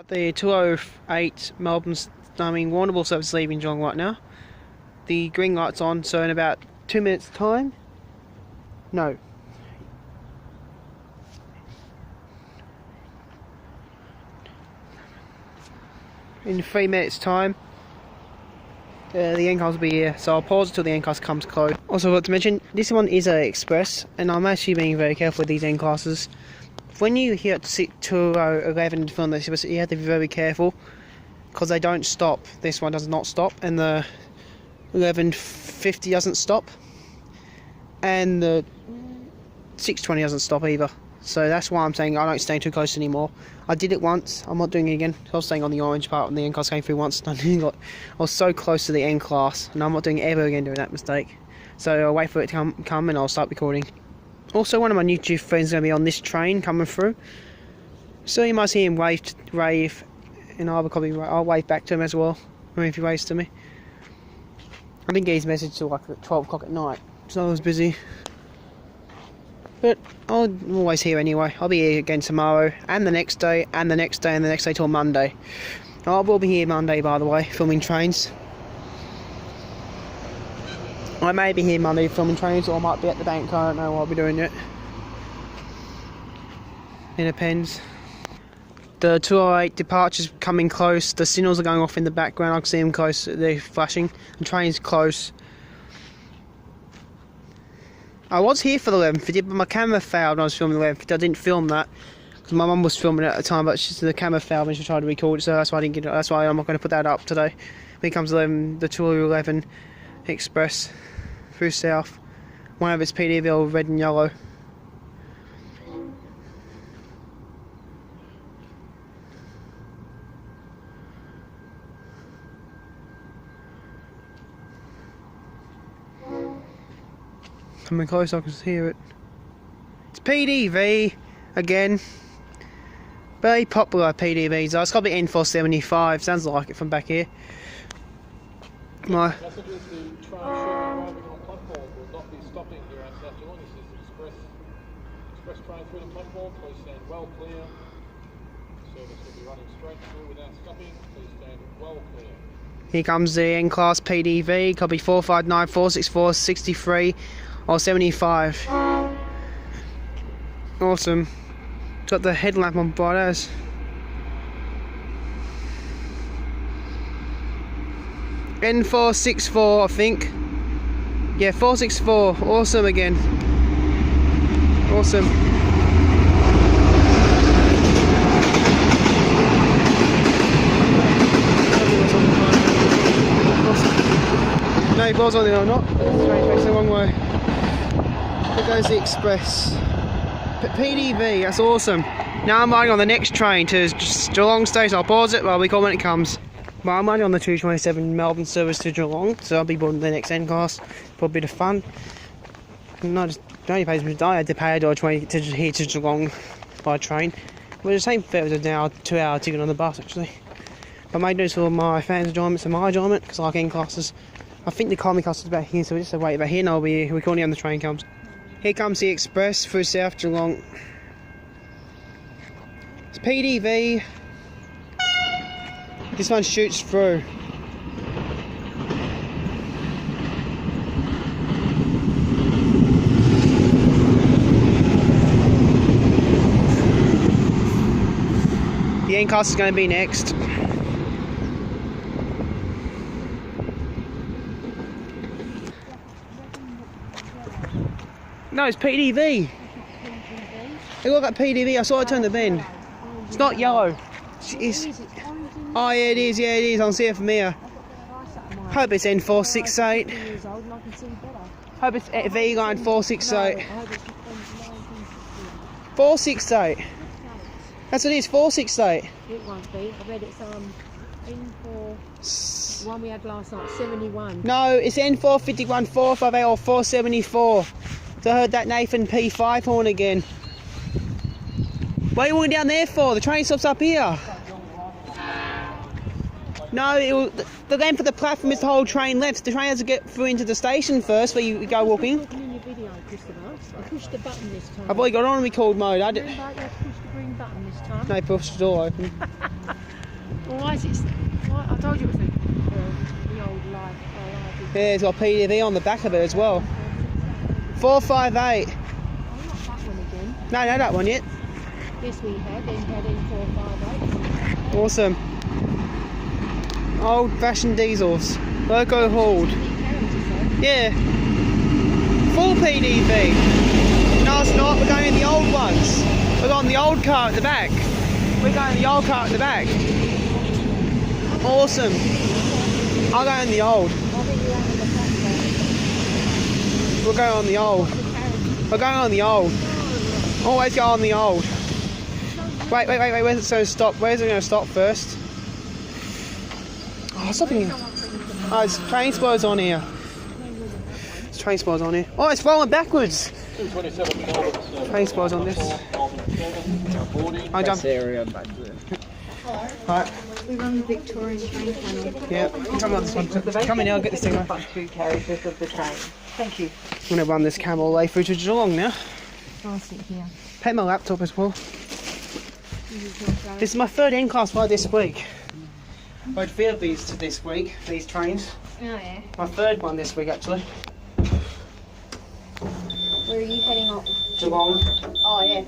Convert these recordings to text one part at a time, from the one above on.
The 208 Melbourne's Warrnambool service leaving Geelong right now. The green light's on, so in about 2 minutes time, no, in 3 minutes time, the end cars will be here, so I'll pause until the end class comes close. Also, I've got to mention, this one is a express, and I'm actually being very careful with these end classes. When you hit 211 film this, you have to be very careful because they don't stop. This one does not stop, and the 1150 doesn't stop, and the 620 doesn't stop either. So that's why I'm saying I don't stay too close anymore. I did it once, I'm not doing it again. I was staying on the orange part when the end class came through once, and I was so close to the end class, and I'm not doing it ever again doing that mistake. So I'll wait for it to come and I'll start recording. Also, one of my YouTube friends is going to be on this train coming through, so you might see him wave, and I'll wave back to him as well, if he waves to me. I didn't get his message till like 12 o'clock at night, so I was busy. But I'm always here anyway. I'll be here again tomorrow, and the next day, and the next day, and the next day till Monday. I will be here Monday, by the way, filming trains. I may be here Monday filming trains, or I might be at the bank. I don't know what I'll be doing yet. It depends. The 208 departure's coming close. The signals are going off in the background. I can see them close. They're flashing. The train's close. I was here for the 1150, but my camera failed when I was filming the 1150. I didn't film that because my mum was filming it at the time, but the camera failed when she tried to record it, so that's why I didn't get it. That's why I'm not going to put that up today. Here comes the 211 Express through south. One of its PDV red and yellow. Coming close, I can hear it. It's PDV again. Very popular PDVs. It's got to be N475. Sounds like it from back here. My. Stopping here outside Geelong. This is express train through the platform. Please stand well clear. Service will be running straight through without stopping. Please stand well clear. Here comes the N-Class PDV, copy 459, 464, 63 or 75. Awesome. Got the headlamp on bright as. N464, I think. Yeah, 464. Awesome again. Awesome. No balls on there or not. Train facing the wrong way. There goes the Express. PDV, that's awesome. Now I'm riding on the next train to Geelong Station. I'll pause it, I'll be calling when it comes. But I'm riding on the 227 Melbourne service to Geelong, so I'll be boarding the next end class for a bit of fun. Not only pays me, I had to pay $1.20 to here to Geelong by train. But the same fare as a 2-hour ticket on the bus actually. But I made notes for my fans' enjoyment, so my enjoyment, because I like end classes. I think the economy class is about here, so we'll just wait about here and I'll be recording when the train comes. Here comes the Express through South Geelong. It's PDV. This one shoots through. The end class is going to be next. No, it's PDV. It looked like PDV. I saw it turn the bend. It's not yellow. It's, oh yeah, it is. Yeah, it is. I can see it from here. Hope it's N468. Hope it's V-line 468. 468. That's what it is. 468. It won't be. I read it's N4. One we had last night. 71. No, it's N451, 458 or 474. So I heard that Nathan P5 horn again. What are you walking down there for? The train stops up here. No, the length of the platform is the whole train left. The train has to get through into the station first, where you go walking. In your video, Christopher, I pushed the button this time. I've already got on record mode. Remember, you have to push the green button this time. No, push the door open. Well, why is it? Why, I told you it was the old life. Yeah, it's got PDV on the back of it as well. 458. Oh, not that one again. No, that one yet. Yes, we had. Then had N458. Awesome. Old-fashioned diesels. Loco hauled. Yeah. Full PDV. No, it's not. We're going in the old ones. We're going the old car at the back. We're going the old car at the back. Awesome. I'll go in the old. We're going on the old. We're going on the old. Always go on the old. Wait. Where's it going to stop? Where's it going to stop first? Oh, stopping here. Oh, it's train spoilers on here. It's train spoilers on here. Oh, it's rolling backwards. 227 Train spoilers on this. I jump. Area back there. Right. We run the Victorian train tunnel. Yeah. Come on, this one. Come in here. I'll get this thing on. 2 carriages of the train. Thank you. I'm going to run this cam all the way through to Geelong now. I'll sit here. Take my laptop as well. This is your phone. This is my third N-class ride this week. I had 3 of these this week, these trains. Oh yeah. My third one this week actually. Where are you heading up? Geelong. Oh yeah,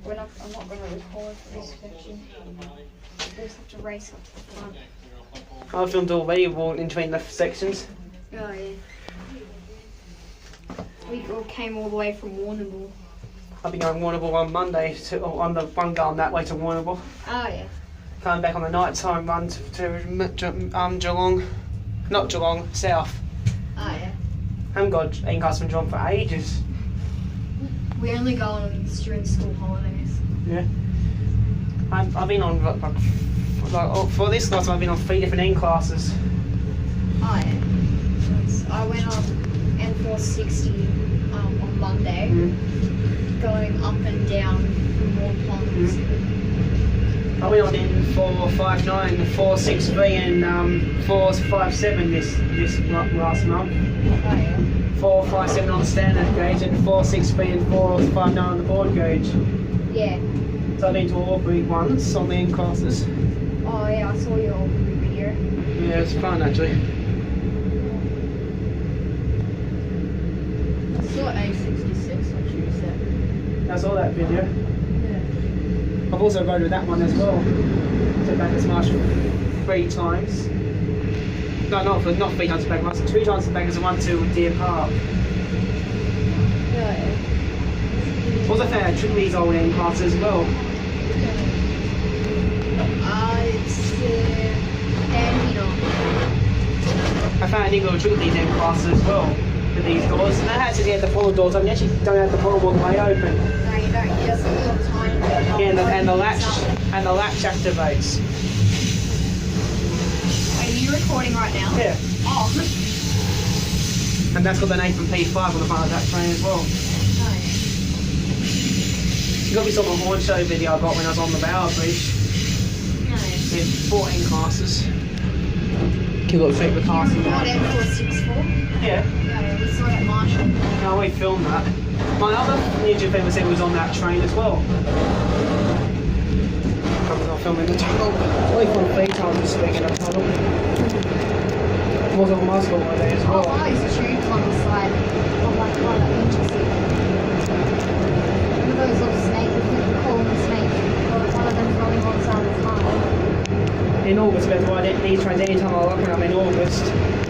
I'm not going to record this section. We just have to race up to the front. I filmed already walking in between the sections. Oh yeah. We all came all the way from Warrnambool. I'll be going Warrnambool on Monday, on the one going that way to Warrnambool. Oh yeah. Coming back on the night time run to Geelong. Not Geelong, South. Oh yeah. I haven't got N-class from Geelong for ages. We only go on them during school holidays. Yeah. I've been on, for this class I've been on 3 different N-classes. Oh yeah. I went on N460 on Monday, going up and down from Moore Ponds. I've been on N459, 463 and 457 this last month. Oh yeah. 457 on the standard gauge and 463 and 459 on the board gauge. Yeah. So I've been to all Greek ones on the N classes. Oh yeah, I saw your old video. Yeah, it's fun actually. I saw A66 on Tuesday. I saw that video. Yeah. I've also rode with that one as well. So back as much 3 times. No, not 3 times back, 2 times back as one to Deer Park. Yeah. Also found out these old N classes as well. It's Dandenong. I found a little trick with these N classes as well. With these doors. And I had to get the full doors. I mean, you actually don't have the bottom all the way open. No, you don't. You just a little tiny bit. Yeah, and the latch activates. Are you recording right now? Yeah. Oh. And that's got the name from P5 on the front of that train as well. You got me saw my horn show video I got when I was on the Bower Bridge. No. In 14 classes. You got to take the class in What, that. N464? Yeah. Yeah, we saw it at Marshall. No, we filmed that. My other YouTube family said was on that train as well. I'm filming the tunnel. Only for 3 times this week in the tunnel. It was on Muscle one day as Oh, well. wow, there's tubes on the side. Oh my god, that interesting. One of those little snakes, we call them a snake. One of them's running on the side of the tunnel. In August, we have to ride these trains anytime I like when I'm in August.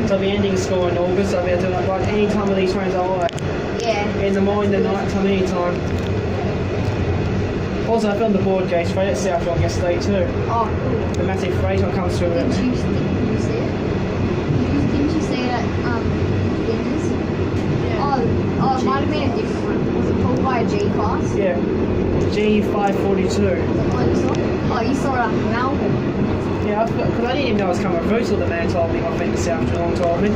So I'll be ending school in August, so I'll be able to ride any time of these trains I like. Yeah. In the morning, the night time, any time. Also, I filmed the board gauge freight at South Geelong yesterday too. Oh, cool. The massive freighter comes through Didn't it. you see it? Didn't you see it at Dinners? Oh, it might have been a different one. Was it pulled by a G-class? Yeah. G542. Oh, you saw it up in Melbourne. Yeah, because I didn't even know I was coming through till the man told me my friend in South Geelong told me.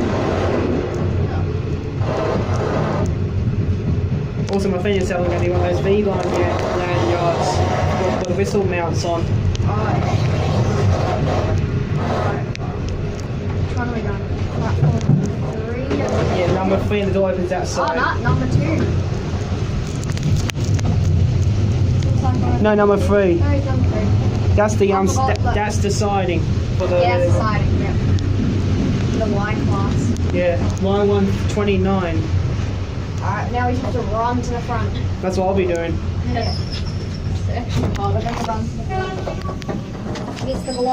Also, my friend in South Geelong gave me one of those V-line lanyards with the whistle mounts on. Trying to run platform 3. Yeah, number 3 and the door opens Oh, outside. no, number 2. Looks like No, number 3. No, it's number 3. That's the I forgot, look. that's the siding for the Yeah, it's exciting, yeah. The Y class. yeah, Y129. Alright, now we just have to run to the front. That's what I'll be doing. Yeah. Oh, we're going to run to the front. It's the velocity.